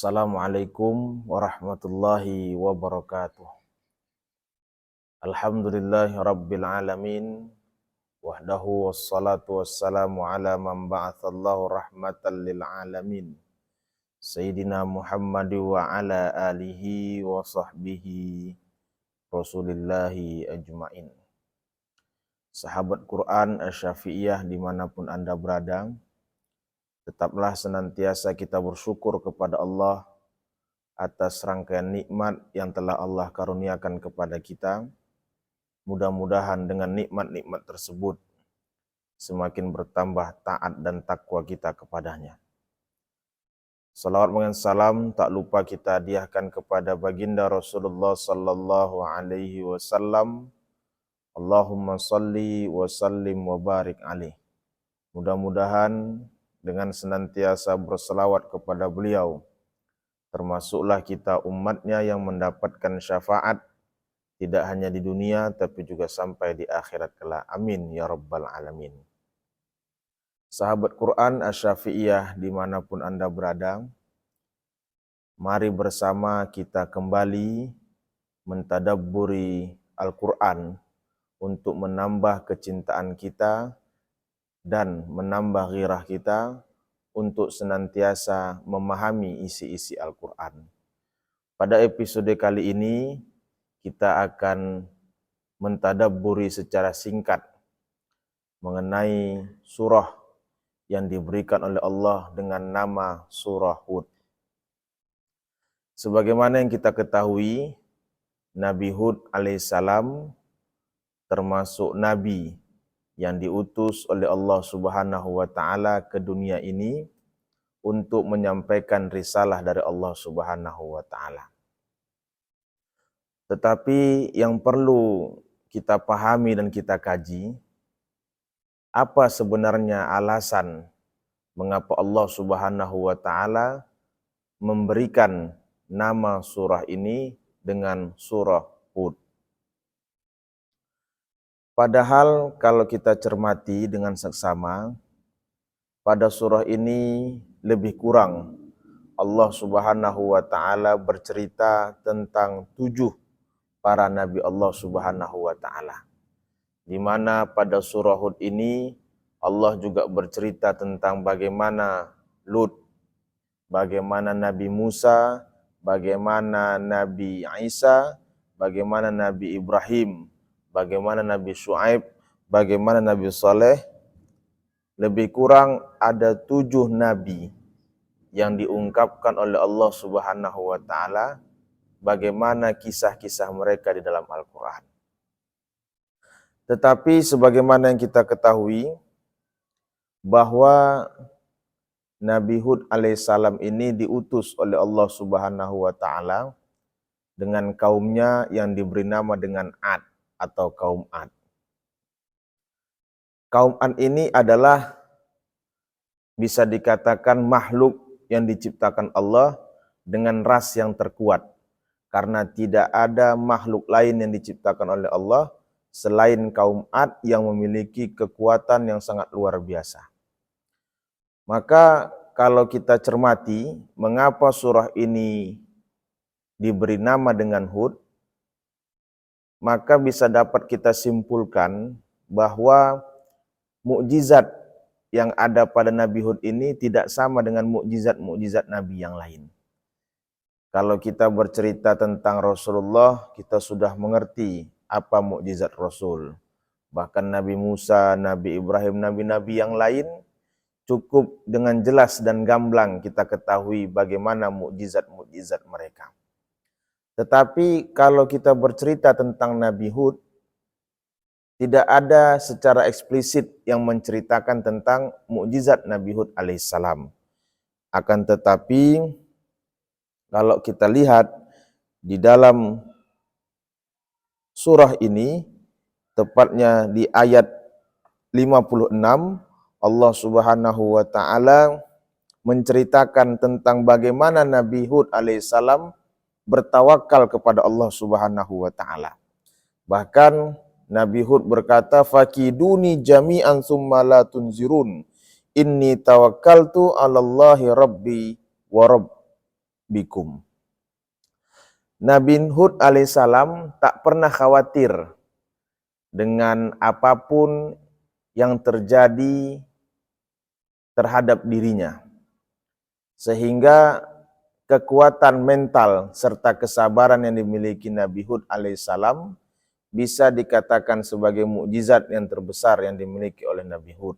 Assalamualaikum warahmatullahi wabarakatuh. Alhamdulillahi rabbil alamin. Wahdahu wassalatu wassalamu ala man ba'athallahu rahmatan lil alamin. Sayyidina Muhammad wa ala alihi wa sahbihi rasulillahi ajma'in. Sahabat Quran Asy-Syafi'iyah dimanapun Anda berada, tetaplah senantiasa kita bersyukur kepada Allah atas rangkaian nikmat yang telah Allah karuniakan kepada kita. Mudah-mudahan dengan nikmat-nikmat tersebut semakin bertambah taat dan takwa kita kepadanya. Salawat dengan salam tak lupa kita hadiahkan kepada baginda Rasulullah sallallahu alaihi wasallam. Allahumma salli wa sallim wa barik alaih. Mudah-mudahan dengan senantiasa berselawat kepada beliau, termasuklah kita umatnya yang mendapatkan syafaat tidak hanya di dunia tapi juga sampai di akhirat kelak. Amin ya rabbal alamin. Sahabat Quran Asy-Syafi'iyah dimanapun Anda berada, mari bersama kita kembali mentadabburi Al-Quran untuk menambah kecintaan kita dan menambah ghirah kita untuk senantiasa memahami isi-isi Al-Quran. Pada episode kali ini, kita akan mentadabburi secara singkat mengenai surah yang diberikan oleh Allah dengan nama surah Hud. Sebagaimana yang kita ketahui, Nabi Hud alaihissalam termasuk Nabi yang diutus oleh Allah Subhanahu wa Ta'ala ke dunia ini untuk menyampaikan risalah dari Allah Subhanahu wa Ta'ala. Tetapi yang perlu kita pahami dan kita kaji, apa sebenarnya alasan mengapa Allah Subhanahu wa Ta'ala memberikan nama surah ini dengan surah Hud. Padahal kalau kita cermati dengan seksama, pada surah ini lebih kurang Allah Subhanahu wa Ta'ala bercerita tentang 7 para nabi Allah Subhanahu wa Ta'ala. Di mana pada surah Hud ini Allah juga bercerita tentang bagaimana Lut, bagaimana Nabi Musa, bagaimana Nabi Isa, bagaimana Nabi Ibrahim, bagaimana Nabi Syuaib, bagaimana Nabi Saleh. Lebih kurang ada 7 nabi yang diungkapkan oleh Allah Subhanahu wa Ta'ala bagaimana kisah-kisah mereka di dalam Al-Quran. Tetapi sebagaimana yang kita ketahui bahwa Nabi Hud alaihissalam ini diutus oleh Allah Subhanahu wa Ta'ala dengan kaumnya yang diberi nama dengan Ad atau kaum Ad. Kaum Ad ini adalah bisa dikatakan makhluk yang diciptakan Allah dengan ras yang terkuat. Karena tidak ada makhluk lain yang diciptakan oleh Allah selain kaum Ad yang memiliki kekuatan yang sangat luar biasa. Maka kalau kita cermati mengapa surah ini diberi nama dengan Hud, maka bisa dapat kita simpulkan bahwa mukjizat yang ada pada Nabi Hud ini tidak sama dengan mukjizat-mukjizat Nabi yang lain. Kalau kita bercerita tentang Rasulullah, kita sudah mengerti apa mukjizat Rasul. Bahkan Nabi Musa, Nabi Ibrahim, nabi-nabi yang lain, cukup dengan jelas dan gamblang kita ketahui bagaimana mukjizat-mukjizat mereka. Tetapi kalau kita bercerita tentang Nabi Hud, tidak ada secara eksplisit yang menceritakan tentang mukjizat Nabi Hud alaihissalam. Akan tetapi kalau kita lihat di dalam surah ini, tepatnya di ayat 56, Allah Subhanahu wa Ta'ala menceritakan tentang bagaimana Nabi Hud alaihissalam bertawakal kepada Allah Subhanahu wa Ta'ala. Bahkan Nabi Hud berkata, "Fakiduni jami'an summa la tunzirun. Inni tawakkaltu 'alallahi rabbi wa rabb." bikum. Nabi Hud alaihissalam tak pernah khawatir dengan apapun yang terjadi terhadap dirinya. Sehingga kekuatan mental serta kesabaran yang dimiliki Nabi Hud alaihissalam bisa dikatakan sebagai mukjizat yang terbesar yang dimiliki oleh Nabi Hud.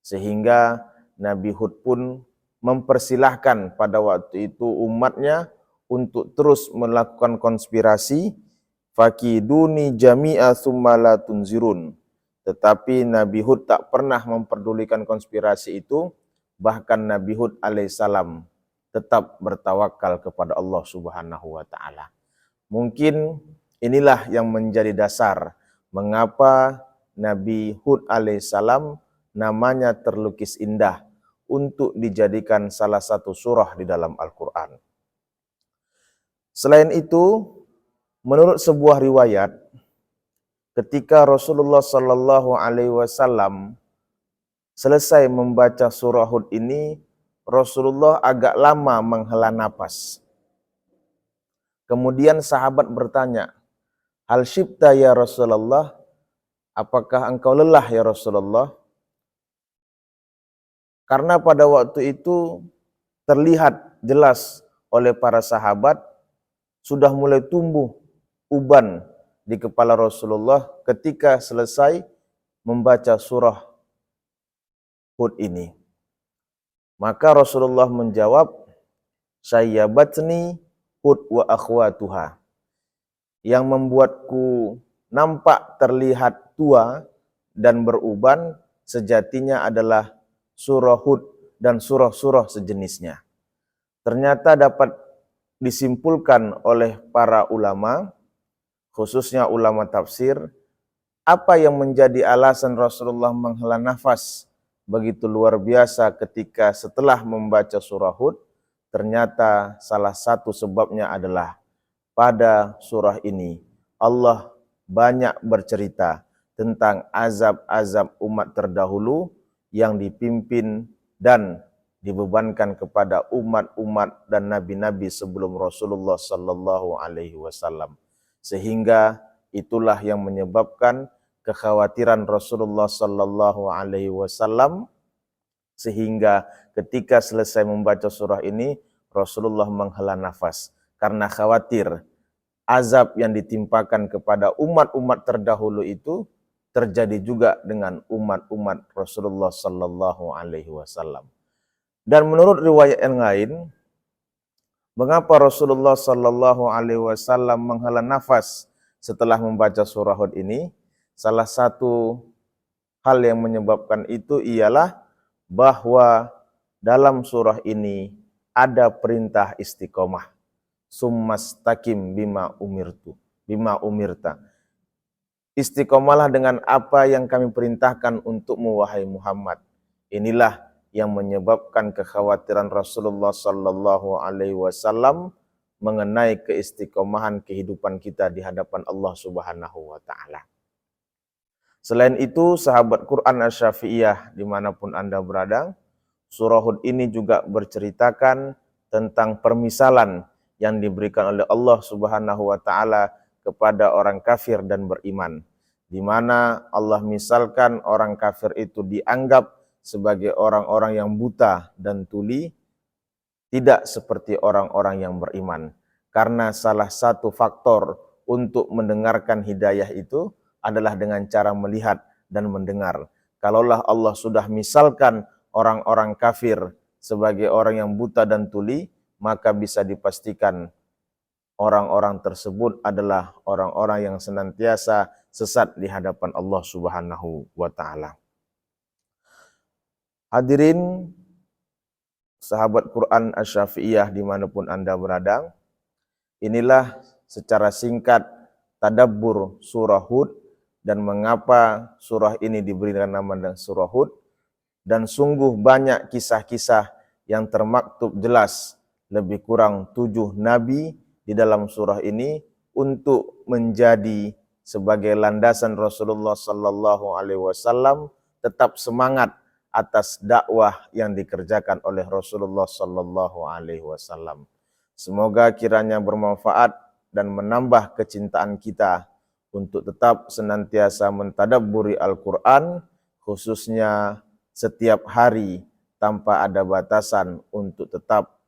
Sehingga Nabi Hud pun mempersilahkan pada waktu itu umatnya untuk terus melakukan konspirasi, fakiduni jami'a tsumma la tunzirun. Tetapi Nabi Hud tak pernah memperdulikan konspirasi itu, bahkan Nabi Hud alaihissalam tetap bertawakal kepada Allah Subhanahu wa taala. Mungkin inilah yang menjadi dasar mengapa Nabi Hud alaihissalam namanya terlukis indah untuk dijadikan salah satu surah di dalam Al-Quran. Selain itu, menurut sebuah riwayat, ketika Rasulullah Sallallahu Alaihi Wasallam selesai membaca surah Hud ini, Rasulullah agak lama menghela nafas. Kemudian sahabat bertanya, "Hal syibta ya Rasulullah? Apakah engkau lelah ya Rasulullah?" Karena pada waktu itu terlihat jelas oleh para sahabat sudah mulai tumbuh uban di kepala Rasulullah ketika selesai membaca surah Hud ini. Maka Rasulullah menjawab, "Sayyabatni Hud wa akhwatuha." Yang membuatku nampak terlihat tua dan beruban sejatinya adalah surah Hud dan surah-surah sejenisnya. Ternyata dapat disimpulkan oleh para ulama, khususnya ulama tafsir, apa yang menjadi alasan Rasulullah menghela nafas begitu luar biasa ketika setelah membaca surah Hud. Ternyata salah satu sebabnya adalah pada surah ini Allah banyak bercerita tentang azab-azab umat terdahulu yang dipimpin dan dibebankan kepada umat-umat dan nabi-nabi sebelum Rasulullah Sallallahu Alaihi Wasallam. Sehingga itulah yang menyebabkan kekhawatiran Rasulullah Sallallahu Alaihi Wasallam, sehingga ketika selesai membaca surah ini Rasulullah menghela nafas karena khawatir azab yang ditimpakan kepada umat-umat terdahulu itu terjadi juga dengan umat-umat Rasulullah Sallallahu Alaihi Wasallam. Dan menurut riwayat yang lain, mengapa Rasulullah Sallallahu Alaihi Wasallam menghela nafas setelah membaca surah Hud ini? Salah satu hal yang menyebabkan itu ialah bahwa dalam surah ini ada perintah istiqomah. Summastaqim bima umirta. Istiqomalah dengan apa yang kami perintahkan untukmu wahai Muhammad. Inilah yang menyebabkan kekhawatiran Rasulullah Sallallahu Alaihi Wasallam mengenai keistiqomahan kehidupan kita di hadapan Allah Subhanahu Wa Taala. Selain itu, sahabat Quran Asy-Syafi'iyah dimanapun Anda berada, surah Hud ini juga berceritakan tentang permisalan yang diberikan oleh Allah Subhanahu Wa Taala kepada orang kafir dan beriman, di mana Allah misalkan orang kafir itu dianggap sebagai orang-orang yang buta dan tuli, tidak seperti orang-orang yang beriman. Karena salah satu faktor untuk mendengarkan hidayah itu adalah dengan cara melihat dan mendengar. Kalaulah Allah sudah misalkan orang-orang kafir sebagai orang yang buta dan tuli, maka bisa dipastikan orang-orang tersebut adalah orang-orang yang senantiasa sesat di hadapan Allah Subhanahu wa Ta'ala. Hadirin sahabat Quran Asy-Syafi'iyah dimanapun Anda berada, inilah secara singkat tadabbur surah Hud dan mengapa surah ini diberikan nama dengan surah Hud, dan sungguh banyak kisah-kisah yang termaktub jelas, lebih kurang 7 nabi di dalam surah ini untuk menjadi sebagai landasan Rasulullah Sallallahu Alaihi Wasallam tetap semangat atas dakwah yang dikerjakan oleh Rasulullah Sallallahu Alaihi Wasallam. Semoga kiranya bermanfaat dan menambah kecintaan kita untuk tetap senantiasa mentadabburi Al-Quran, khususnya setiap hari tanpa ada batasan untuk tetap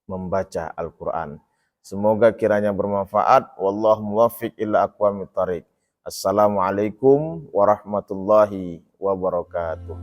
membaca Al-Quran. Semoga kiranya bermanfaat. Wallahu muwaffiq ila aqwamit thariq. Assalamualaikum warahmatullahi wabarakatuh.